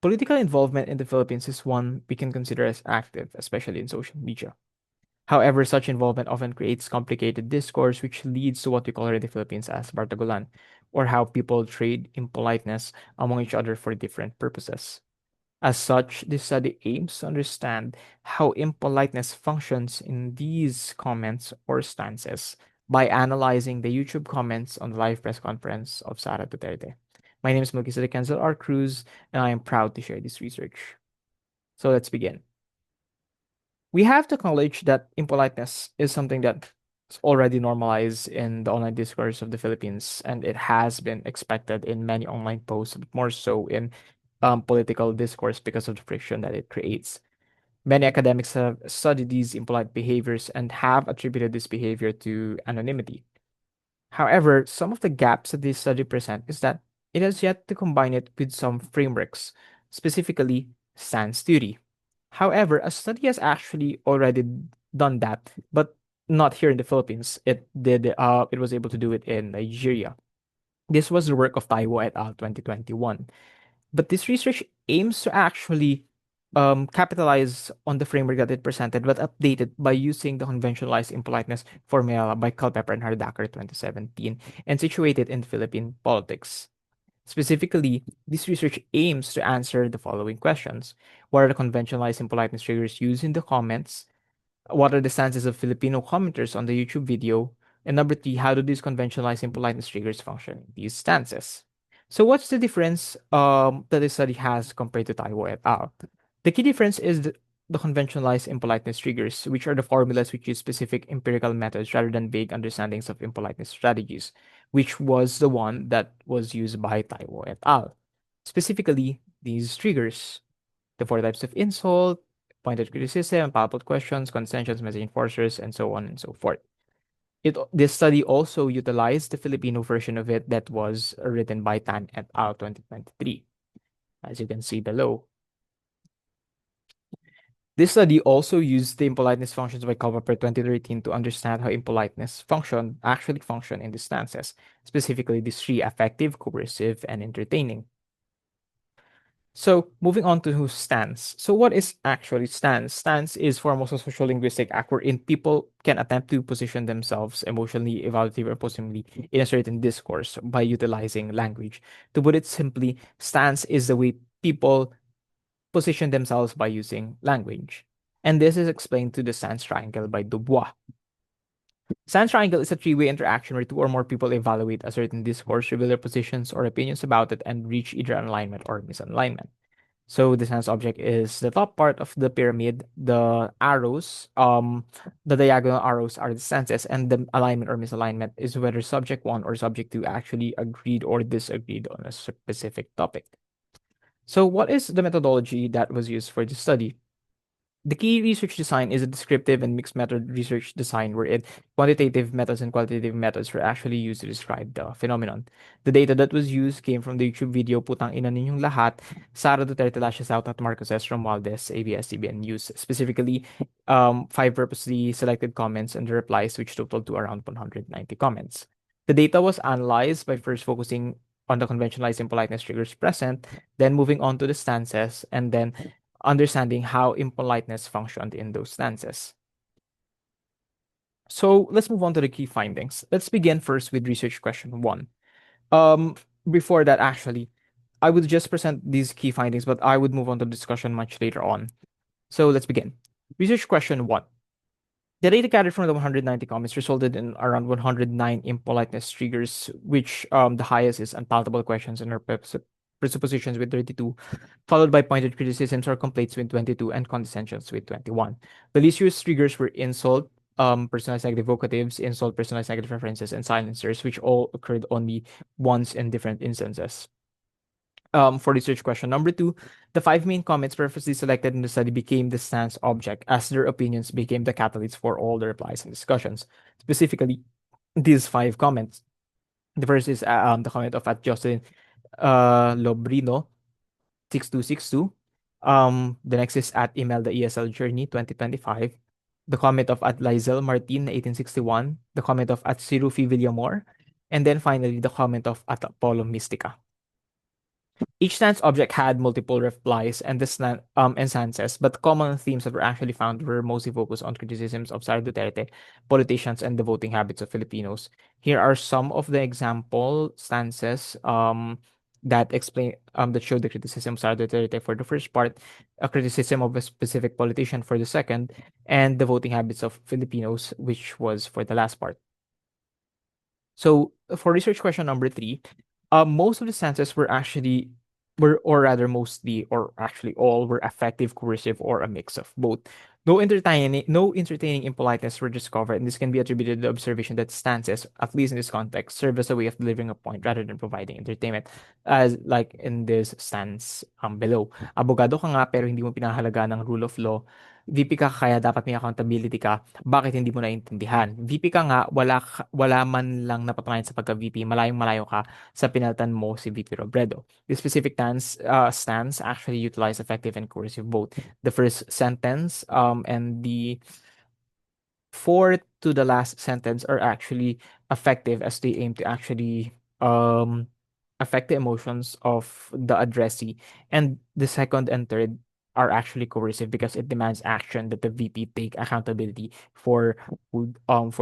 Political involvement in the Philippines is one we can consider as active, especially in social media. However, such involvement often creates complicated discourse, which leads to what we call here in the Philippines as bardagulan, or how people trade impoliteness among each other for different purposes. As such, this study aims to understand how impoliteness functions in these comments or stances by analyzing the YouTube comments on the live press conference of Sara Duterte. My name is Melchizedek Kenzel R. Cruz, and I am proud to share this research. So let's begin. We have to acknowledge that impoliteness is something that's already normalized in the online discourse of the Philippines, and it has been expected in many online posts, but more so in political discourse because of the friction that it creates. Many academics have studied these impolite behaviors and have attributed this behavior to anonymity. However, some of the gaps that this study present is that it has yet to combine it with some frameworks, specifically stance theory. However, a study has actually already done that, but not here in the Philippines. It was able to do it in Nigeria. This was the work of Taiwo et al. 2021. But this research aims to actually capitalize on the framework that it presented, but update it by using the conventionalized impoliteness formula by Culpepper and Hardaker 2017 and situate it in Philippine politics. Specifically, this research aims to answer the following questions. What are the conventionalized impoliteness triggers used in the comments? What are the stances of Filipino commenters on the YouTube video? And number three, how do these conventionalized impoliteness triggers function in these stances? So what's the difference that this study has compared to Taiwo et al.? The key difference is the conventionalized impoliteness triggers, which are the formulas which use specific empirical methods rather than vague understandings of impoliteness strategies, which was the one that was used by Taiwo et al. Specifically, these triggers, the four types of insult, pointed criticism, palpable questions, contentions, message enforcers, and so on and so forth. This study also utilized the Filipino version of it that was written by Tan et al. 2023, as you can see below. This study also used the impoliteness functions by Culpepper 2013 to understand how impoliteness actually function in the stances, specifically these three: affective, coercive, and entertaining. So moving on to who stance. So what is actually stance? Stance is form of a social linguistic act wherein people can attempt to position themselves emotionally, evaluative, or possibly in a certain discourse by utilizing language. To put it simply, stance is the way people position themselves by using language. And this is explained to the stance triangle by Dubois. Stance triangle is a three-way interaction where two or more people evaluate a certain discourse, reveal their positions or opinions about it, and reach either alignment or misalignment. So the stance object is the top part of the pyramid. The arrows, the diagonal arrows are the stances, and the alignment or misalignment is whether subject one or subject two actually agreed or disagreed on a specific topic. So what is the methodology that was used for this study? The key research design is a descriptive and mixed method research design wherein quantitative methods and qualitative methods were actually used to describe the phenomenon. The data that was used came from the YouTube video Putang Ina Ninyong Lahat, Sara Duterte Lashes Out at Marcos S. Romualdez, ABS-CBN News, specifically five purposely selected comments and the replies, which totaled to around 190 comments. The data was analyzed by first focusing on the conventionalized impoliteness triggers present, then moving on to the stances, and then understanding how impoliteness functioned in those stances. So let's move on to the key findings. Let's begin first with research question one. Um, Before that, actually, I would just present these key findings, but I would move on to discussion much later on. So let's begin. Research question one. The data gathered from the 190 comments resulted in around 109 impoliteness triggers, which the highest is unpalatable questions and presuppositions with 32, followed by pointed criticisms or complaints with 22 and condescensions with 21. The least used triggers were insult, personalized negative vocatives, insult, personalized negative references, and silencers, which all occurred only once in different instances. For research question number two, the five main comments purposely selected in the study became the stance object, as their opinions became the catalyst for all the replies and discussions. Specifically, these five comments. The first is the comment of at Jocelyn Lobrino 6262. The next is at Imelda ESL Journey 2025. The comment of at Lizel Martin 1861. The comment of at Sirufi Villamor. And then finally, the comment of at Apollo Mystica. Each stance object had multiple replies and and stances, but common themes that were actually found were mostly focused on criticisms of Sara Duterte, politicians, and the voting habits of Filipinos. Here are some of the example stances that explain that show the criticism of Sara Duterte for the first part, a criticism of a specific politician for the second, and the voting habits of Filipinos, which was for the last part. So for research question number three, most of the stances or rather mostly, or actually all, were effective, coercive, or a mix of both. No entertaining impoliteness were discovered, and this can be attributed to the observation that stances, at least in this context, serve as a way of delivering a point rather than providing entertainment, as like in this stance below. Abogado ka nga pero hindi mo pinahalaga ng rule of law. VP ka kaya dapat may accountability ka. Bakit hindi mo naintindihan? VP ka nga, wala man lang napatunayan sa pagka-VP, malayong-malayo ka sa pinaltan mo si VP Robredo. This specific stance actually utilized effective and coercive both. The first sentence and the fourth to the last sentence are actually effective as they aim to actually affect the emotions of the addressee. And the second and third are actually coercive because it demands action that the VP take accountability for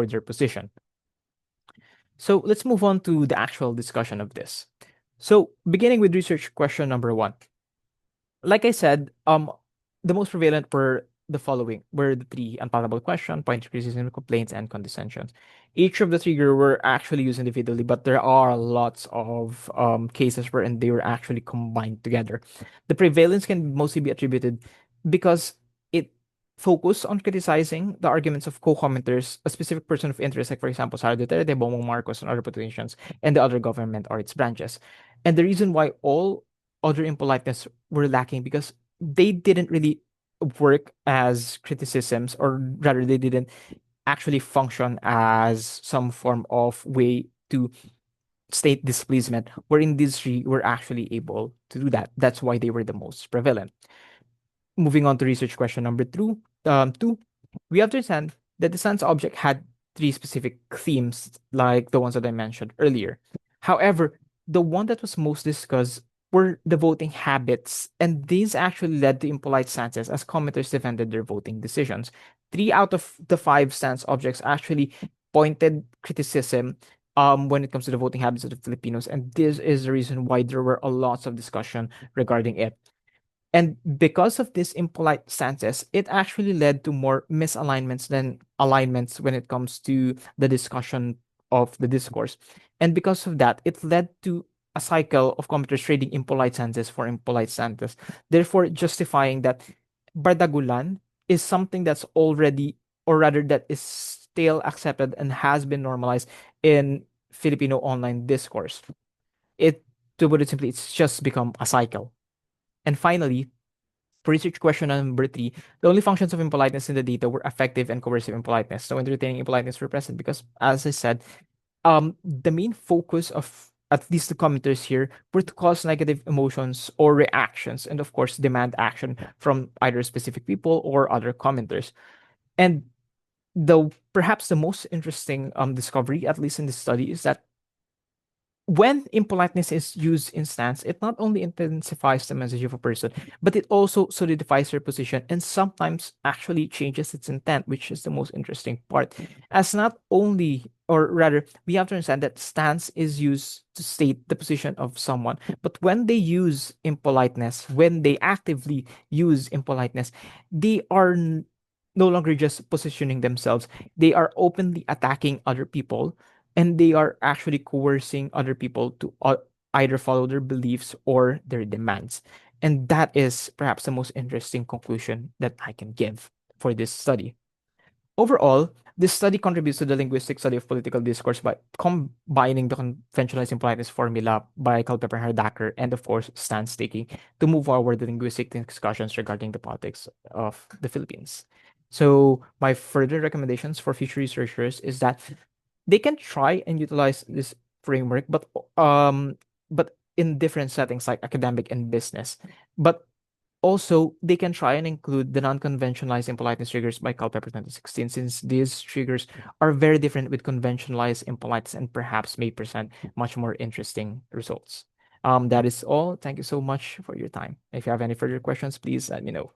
their position. So let's move on to the actual discussion of this. So beginning with research question number one. Like I said, the most prevalent were the three: unpalatable question, point criticism, complaints, and condescensions. Each of the three were actually used individually, but there are lots of cases wherein they were actually combined together. The prevalence can mostly be attributed because it focused on criticizing the arguments of co-commenters, a specific person of interest, like for example, Sara Duterte, Bongbong Marcos, and other politicians, and the other government or its branches. And the reason why all other impoliteness were lacking because they didn't really work as criticisms, or rather they didn't actually function as some form of way to state displeasement, wherein these three were actually able to do that. That's why they were the most prevalent. Moving on to research question number two, we have to understand that the sun's object had three specific themes, like the ones that I mentioned earlier. However, the one that was most discussed were the voting habits, and these actually led to impolite stances as commenters defended their voting decisions. Three out of the five stance objects actually pointed criticism when it comes to the voting habits of the Filipinos, and this is the reason why there were a lots of discussion regarding it. And because of these impolite stances, it actually led to more misalignments than alignments when it comes to the discussion of the discourse. And because of that, it led to a cycle of commenters trading impolite stances for impolite stances, therefore justifying that bardagulan is something that's already, or rather that is still accepted and has been normalized in Filipino online discourse. It, to put it simply, it's just become a cycle. And finally, for research question number three, the only functions of impoliteness in the data were effective and coercive impoliteness. So entertaining impoliteness were present because, as I said, the main focus of at least the commenters here were to cause negative emotions or reactions, and of course demand action from either specific people or other commenters. And the perhaps the most interesting discovery, at least in this study, is that when impoliteness is used in stance, it not only intensifies the message of a person, but it also solidifies their position and sometimes actually changes its intent, which is the most interesting part. As not only, or rather, we have to understand that stance is used to state the position of someone, but when they use impoliteness, when they actively use impoliteness, they are no longer just positioning themselves, they are openly attacking other people, and they are actually coercing other people to either follow their beliefs or their demands. And that is perhaps the most interesting conclusion that I can give for this study. Overall, this study contributes to the linguistic study of political discourse by combining the conventionalized impoliteness formula by Culpeper Hardaker and, of course, stance taking to move forward the linguistic discussions regarding the politics of the Philippines. So, my further recommendations for future researchers is that they can try and utilize this framework, but in different settings like academic and business. But also, they can try and include the non-conventionalized impoliteness triggers by Culpeper 2016, since these triggers are very different with conventionalized impoliteness and perhaps may present much more interesting results. That is all. Thank you so much for your time. If you have any further questions, please let me know.